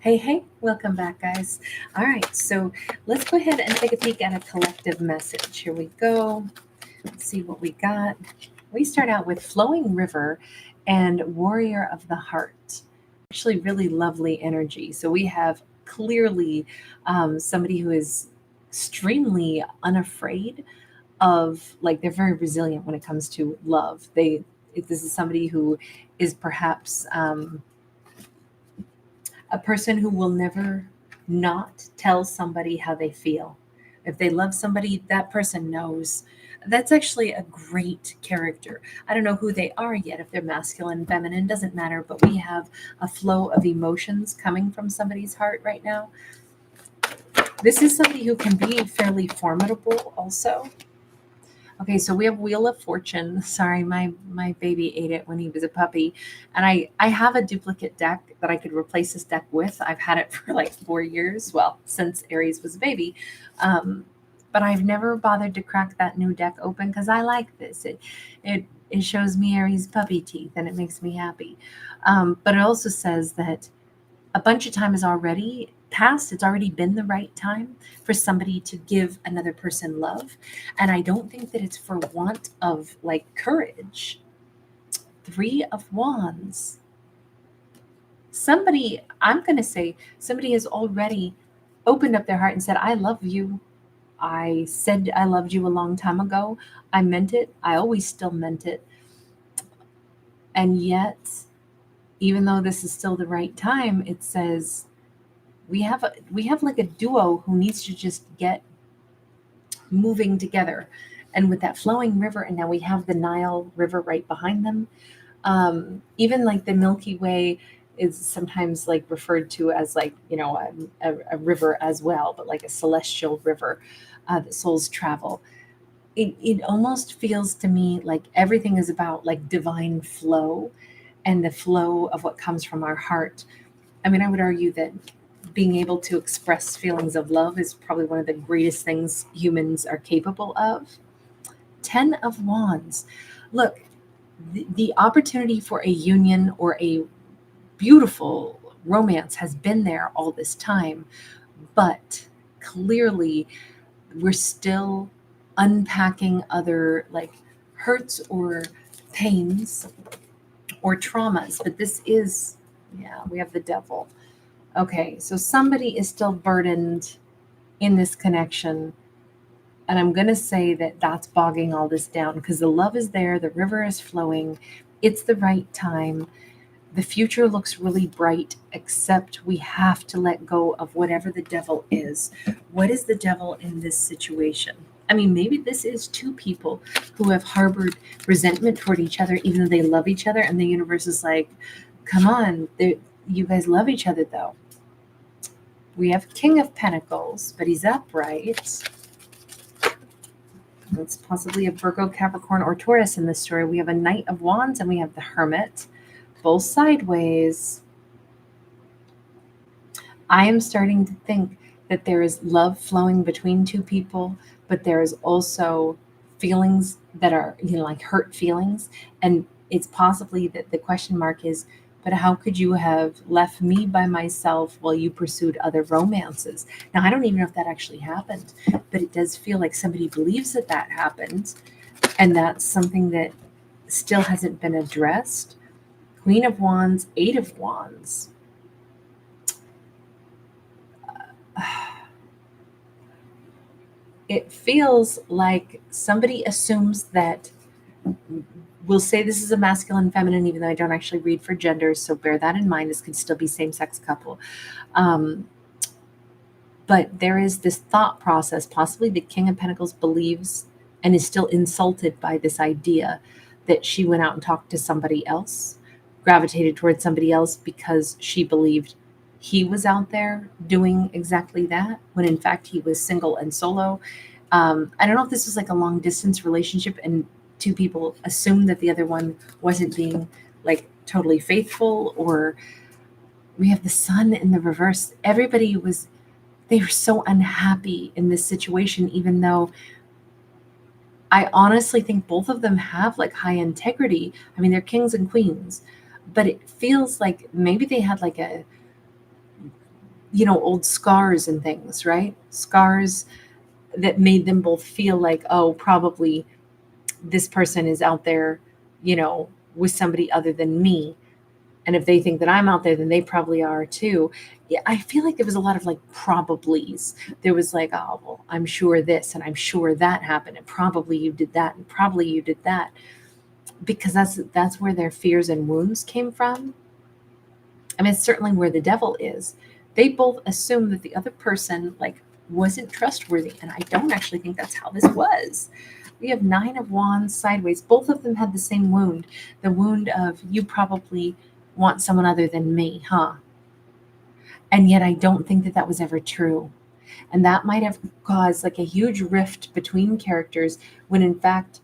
Hey, hey, welcome back, guys. All right, so let's go ahead and take a peek at a collective message. Here we go. Let's see what we got. We start out with Flowing River and Warrior of the Heart. Actually, really lovely energy. So we have clearly somebody who is extremely unafraid of, like, they're very resilient when it comes to love. This is somebody who is perhaps a person who will never not tell somebody how they feel. If they love somebody, that person knows. That's actually a great character. I don't know who they are yet, if they're masculine, feminine, doesn't matter, but we have a flow of emotions coming from somebody's heart right now. This is somebody who can be fairly formidable also. Okay, so we have Wheel of Fortune. Sorry, my baby ate it when he was a puppy, and I have a duplicate deck that I could replace this deck with. I've had it for like 4 years, well, since Aries was a baby, but I've never bothered to crack that new deck open because I like this. It shows me Aries puppy teeth, and it makes me happy. But it also says that a bunch of time has already passed. It's already been the right time for somebody to give another person love. And I don't think that it's for want of like courage. Three of Wands. Somebody, I'm going to say, somebody has already opened up their heart and said, I love you. I said I loved you a long time ago. I meant it. I always still meant it. And yet, even though this is still the right time, it says we have like a duo who needs to just get moving together. And with that flowing river, and now we have the Nile River right behind them. Even like the Milky Way is sometimes like referred to as like, a river as well, but like a celestial river that souls travel. It almost feels to me like everything is about like divine flow and the flow of what comes from our heart. I mean, I would argue that being able to express feelings of love is probably one of the greatest things humans are capable of. 10 of Wands. Look, the opportunity for a union or a beautiful romance has been there all this time, but clearly we're still unpacking other like hurts or pains or traumas. But this is, yeah, we have the devil. Okay, so somebody is still burdened in this connection. And I'm going to say that that's bogging all this down because the love is there, the river is flowing, it's the right time. The future looks really bright, except we have to let go of whatever the devil is. What is the devil in this situation? I mean, maybe this is two people who have harbored resentment toward each other, even though they love each other, and the universe is like, come on, you guys love each other, though. We have King of Pentacles, but he's upright. That's possibly a Virgo, Capricorn, or Taurus in this story. We have a Knight of Wands, and we have the Hermit, both sideways. I am starting to think that there is love flowing between two people, but there is also feelings that are, like hurt feelings. And it's possibly that the question mark is, but how could you have left me by myself while you pursued other romances? Now, I don't even know if that actually happened, but it does feel like somebody believes that that happened. And that's something that still hasn't been addressed. Queen of Wands, Eight of Wands. It feels like somebody assumes that, we'll say this is a masculine feminine, even though I don't actually read for genders, so bear that in mind. This could still be same-sex couple. But there is this thought process, possibly the King of Pentacles believes and is still insulted by this idea that she went out and talked to somebody else, gravitated towards somebody else because she believed he was out there doing exactly that, when in fact he was single and solo. I don't know if this was like a long distance relationship and two people assumed that the other one wasn't being like totally faithful, or we have the Sun in the reverse. They were so unhappy in this situation, even though I honestly think both of them have like high integrity. I mean, they're kings and queens, but it feels like maybe they had like a old scars and things, right? Scars that made them both feel like, oh, probably this person is out there, with somebody other than me. And if they think that I'm out there, then they probably are too. Yeah, I feel like there was a lot of like probablys. There was like, oh, well, I'm sure this and I'm sure that happened, and probably you did that, and probably you did that, because that's where their fears and wounds came from. I mean, it's certainly where the devil is. They both assume that the other person like wasn't trustworthy, and I don't actually think that's how this was. We have Nine of Wands sideways. Both of them had the same wound, the wound of you probably want someone other than me, huh? And yet I don't think that that was ever true. And that might have caused like a huge rift between characters, when in fact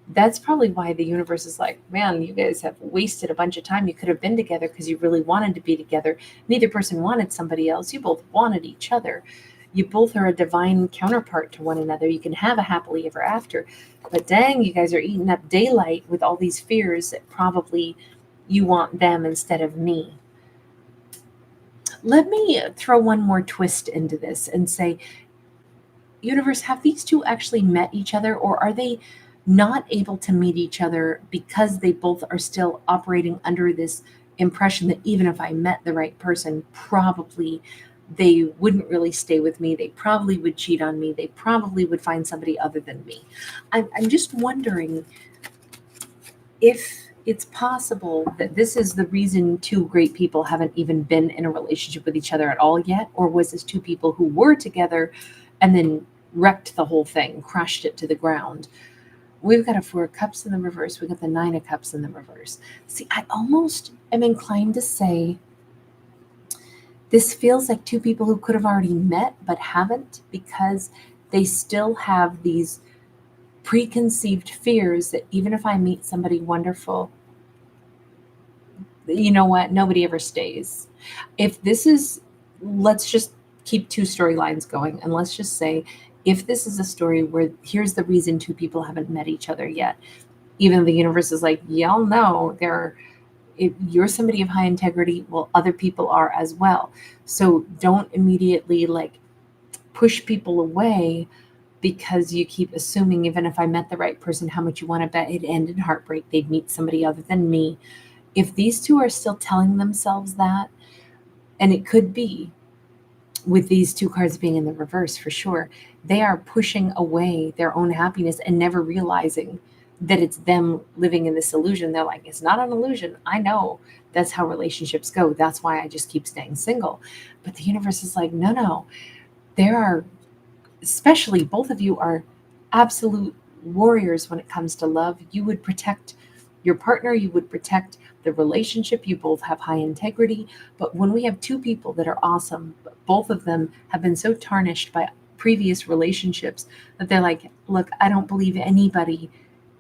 that's probably why the universe is like, man, you guys have wasted a bunch of time. You could have been together because you really wanted to be together. Neither person wanted somebody else. You both wanted each other. You both are a divine counterpart to one another. You can have a happily ever after. But dang, you guys are eating up daylight with all these fears that probably you want them instead of me. Let me throw one more twist into this and say, universe, have these two actually met each other, or are they not able to meet each other because they both are still operating under this impression that even if I met the right person, probably they wouldn't really stay with me. They probably would cheat on me. They probably would find somebody other than me. I'm just wondering if it's possible that this is the reason two great people haven't even been in a relationship with each other at all yet, or was this two people who were together and then wrecked the whole thing, crushed it to the ground? We've got a Four of Cups in the reverse. We've got the Nine of Cups in the reverse. See, I almost am inclined to say this feels like two people who could have already met but haven't, because they still have these preconceived fears that even if I meet somebody wonderful, you know what? Nobody ever stays. If this is, let's just keep two storylines going, and let's just say, if this is a story where here's the reason two people haven't met each other yet, even the universe is like, y'all know if you're somebody of high integrity, well, other people are as well. So don't immediately like push people away because you keep assuming, even if I met the right person, how much you want to bet it'd end in heartbreak. They'd meet somebody other than me. If these two are still telling themselves that, and it could be with these two cards being in the reverse for sure, they are pushing away their own happiness and never realizing that it's them living in this illusion. They're like, it's not an illusion. I know that's how relationships go. That's why I just keep staying single. But the universe is like, no, no. There are, especially both of you are absolute warriors when it comes to love. You would protect your partner, you would protect the relationship. You both have high integrity. But when we have two people that are awesome, but both of them have been so tarnished by previous relationships that they're like, look, I don't believe anybody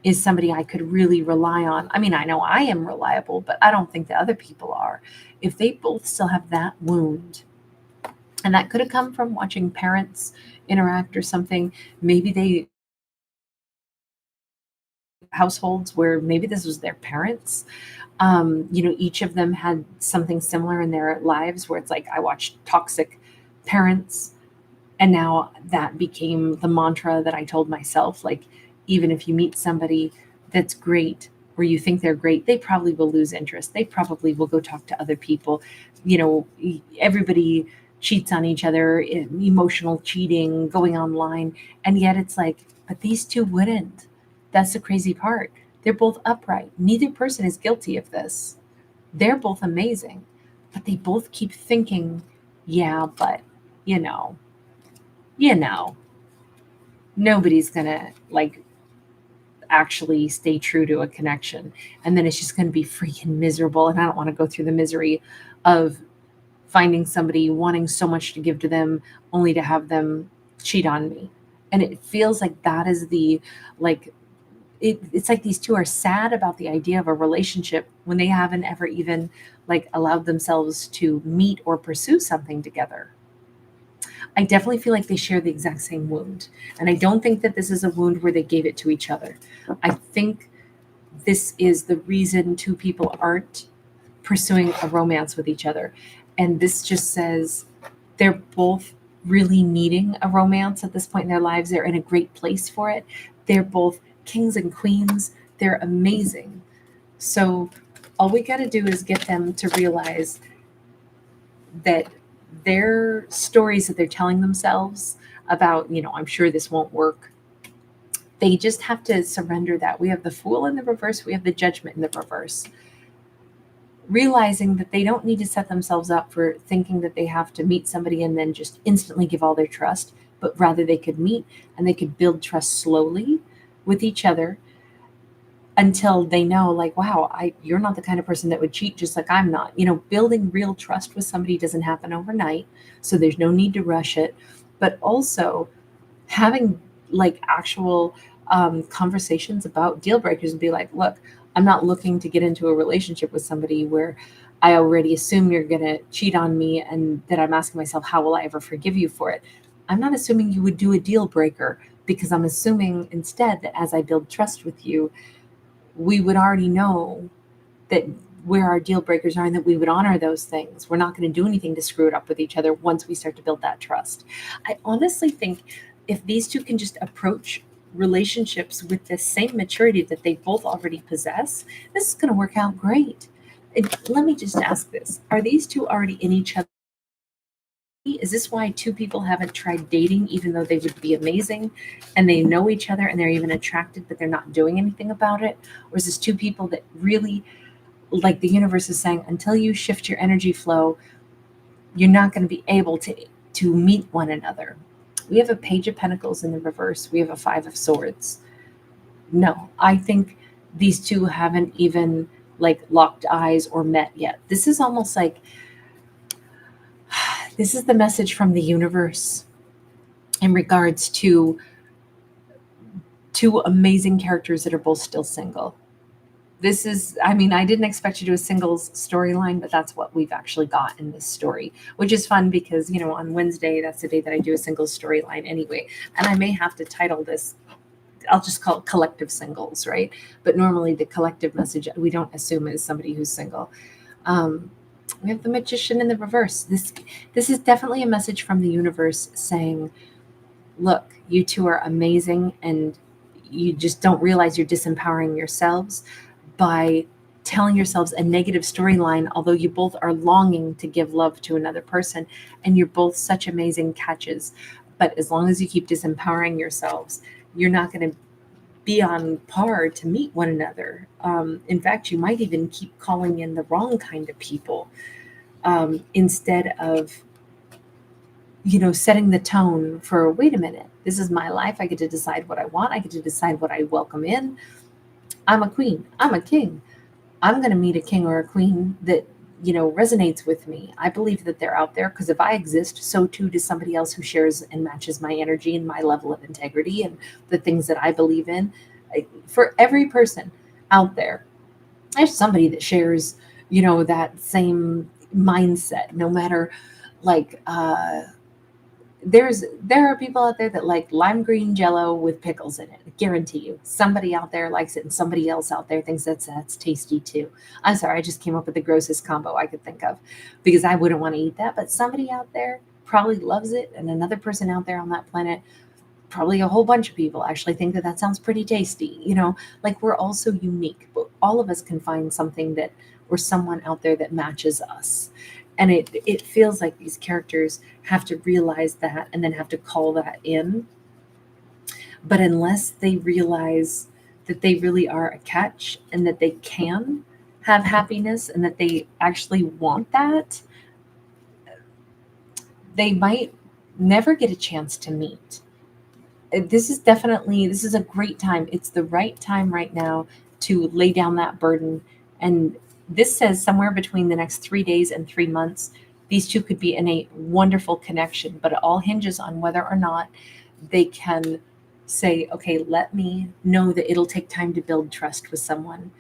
is somebody I could really rely on. I mean, I know I am reliable, but I don't think the other people are. If they both still have that wound, and that could have come from watching parents interact or something, maybe they households where maybe this was their parents. Each of them had something similar in their lives where it's like, I watched toxic parents, and now that became the mantra that I told myself. Like, even if you meet somebody that's great or you think they're great, they probably will lose interest. They probably will go talk to other people. Everybody cheats on each other, emotional cheating, going online. And yet it's like, but these two wouldn't. That's the crazy part. They're both upright. Neither person is guilty of this. They're both amazing, but they both keep thinking, yeah, but you know, you know, nobody's gonna like actually stay true to a connection. And then it's just gonna be freaking miserable. And I don't want to go through the misery of finding somebody wanting so much to give to them only to have them cheat on me. And it feels like that is the like it's like these two are sad about the idea of a relationship when they haven't ever even like allowed themselves to meet or pursue something together. I definitely feel like they share the exact same wound. And I don't think that this is a wound where they gave it to each other. I think this is the reason two people aren't pursuing a romance with each other. And this just says, They're both really needing a romance at this point in their lives. They're in a great place for it. They're both kings and queens. They're amazing. So all we got to do is get them to realize that their stories that they're telling themselves about, I'm sure this won't work, they just have to surrender that. We have the Fool in the reverse, we have the Judgment in the reverse. Realizing that they don't need to set themselves up for thinking that they have to meet somebody and then just instantly give all their trust, but rather they could meet and they could build trust slowly with each other until they know, like, wow, you're not the kind of person that would cheat, just like I'm not. Building real trust with somebody doesn't happen overnight, so there's no need to rush it. But also having like actual conversations about deal breakers and be like, look, I'm not looking to get into a relationship with somebody where I already assume you're going to cheat on me, and that I'm asking myself, how will I ever forgive you for it? I'm not assuming you would do a deal breaker, because I'm assuming instead that as I build trust with you, we would already know that where our deal breakers are and that we would honor those things. We're not going to do anything to screw it up with each other once we start to build that trust. I honestly think if these two can just approach relationships with the same maturity that they both already possess, this is going to work out great. And let me just ask this. Are these two already in each other? Is this why two people haven't tried dating, even though they would be amazing and they know each other and they're even attracted, but they're not doing anything about it? Or is this two people that really, like the universe is saying, until you shift your energy flow, you're not going to be able to meet one another? We have a Page of Pentacles in the reverse. We have a Five of Swords. No, I think these two haven't even like locked eyes or met yet. This is almost like, this is the message from the universe in regards to two amazing characters that are both still single. This is, I didn't expect to do a singles storyline, but that's what we've actually got in this story, which is fun because, on Wednesday, that's the day that I do a singles storyline anyway. And I may have to title this, I'll just call it Collective Singles, right? But normally the collective message, we don't assume is somebody who's single. We have the Magician in the reverse. This is definitely a message from the universe saying, look, you two are amazing, and you just don't realize you're disempowering yourselves by telling yourselves a negative storyline, although you both are longing to give love to another person, and you're both such amazing catches. But as long as you keep disempowering yourselves, you're not going to be on par to meet one another. In fact, you might even keep calling in the wrong kind of people, instead of setting the tone for, wait a minute, this is my life. I get to decide what I want. I get to decide what I welcome in. I'm a queen. I'm a king. I'm going to meet a king or a queen that, resonates with me. I believe that they're out there because if I exist, so too does somebody else who shares and matches my energy and my level of integrity and the things that I believe in. For every person out there, there's somebody that shares, that same mindset, no matter like, there are people out there that like lime green jello with pickles in it. I guarantee you somebody out there likes it and somebody else out there thinks that's tasty too. I'm sorry, I just came up with the grossest combo I could think of because I wouldn't want to eat that, but somebody out there probably loves it, and another person out there on that planet, probably a whole bunch of people, actually think that sounds pretty tasty. Like, we're all so unique, but all of us can find something that, or someone out there that matches us. And it feels like these characters have to realize that and then have to call that in. But unless they realize that they really are a catch and that they can have happiness and that they actually want that, they might never get a chance to meet. This is a great time. It's the right time right now to lay down that burden. And this says somewhere between the next 3 days and 3 months, these two could be in a wonderful connection, but it all hinges on whether or not they can say, okay, let me know that it'll take time to build trust with someone.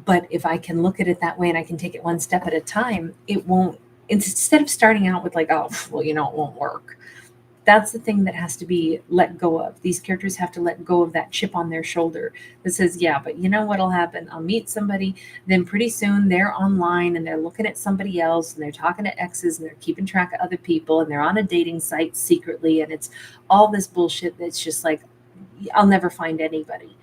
But if I can look at it that way and I can take it one step at a time, it won't, instead of starting out with like, oh, well, it won't work. That's the thing that has to be let go of. These characters have to let go of that chip on their shoulder that says, yeah, but you know what'll happen? I'll meet somebody, then pretty soon they're online and they're looking at somebody else and they're talking to exes and they're keeping track of other people and they're on a dating site secretly, and it's all this bullshit that's just like, I'll never find anybody.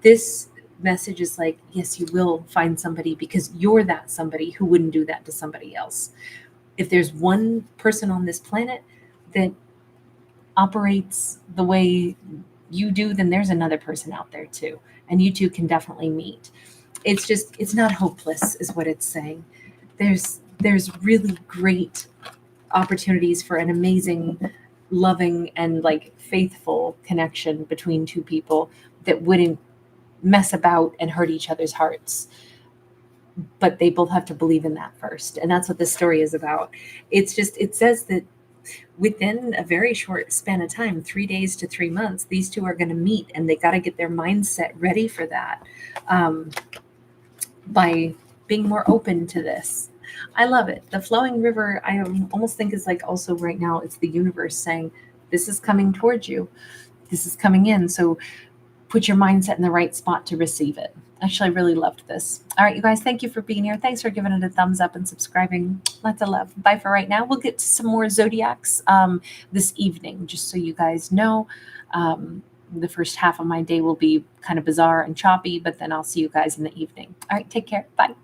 This message is like, yes, you will find somebody, because you're that somebody who wouldn't do that to somebody else. If there's one person on this planet that operates the way you do, then there's another person out there too. And you two can definitely meet. It's just, it's not hopeless, is what it's saying. There's really great opportunities for an amazing, loving, and like faithful connection between two people that wouldn't mess about and hurt each other's hearts. But they both have to believe in that first. And that's what this story is about. It's just, it says that within a very short span of time, 3 days to 3 months, these two are going to meet, and they got to get their mindset ready for that, by being more open to this. I love it. The flowing river, I almost think is like, also right now, it's the universe saying, this is coming towards you. This is coming in. So put your mindset in the right spot to receive it. Actually, I really loved this. All right, you guys, thank you for being here. Thanks for giving it a thumbs up and subscribing. Lots of love. Bye for right now. We'll get to some more zodiacs this evening, just so you guys know. The first half of my day will be kind of bizarre and choppy, but then I'll see you guys in the evening. All right, take care. Bye.